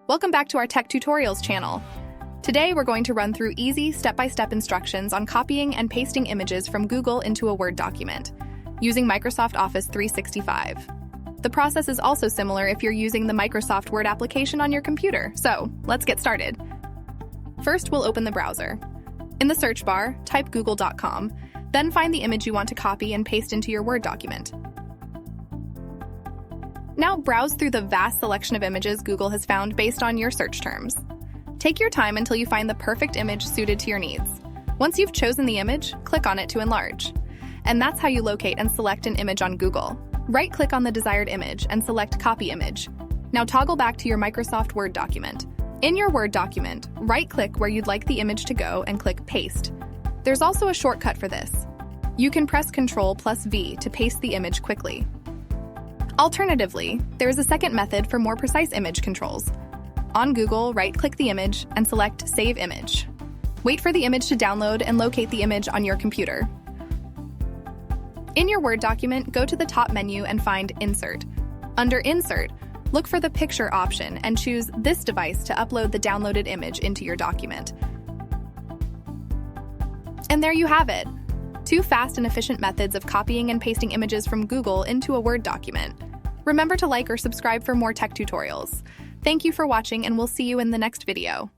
Welcome back to our Tech Tutorials channel. Today we're going to run through easy step-by-step instructions on copying and pasting images from Google into a Word document using Microsoft Office 365. The process is also similar if you're using the Microsoft Word application on your computer, so let's get started. First, we'll open the browser. In the search bar, type google.com, then find the image you want to copy and paste into your Word document. Now browse through the vast selection of images Google has found based on your search terms. Take your time until you find the perfect image suited to your needs. Once you've chosen the image, click on it to enlarge. And that's how you locate and select an image on Google. Right-click on the desired image and select Copy Image. Now toggle back to your Microsoft Word document. In your Word document, right-click where you'd like the image to go and click Paste. There's also a shortcut for this. You can press Ctrl+V to paste the image quickly. Alternatively, there is a second method for more precise image controls. On Google, right-click the image and select Save Image. Wait for the image to download and locate the image on your computer. In your Word document, go to the top menu and find Insert. Under Insert, look for the Picture option and choose this device to upload the downloaded image into your document. And there you have it! 2 fast and efficient methods of copying and pasting images from Google into a Word document. Remember to like or subscribe for more tech tutorials. Thank you for watching, and we'll see you in the next video.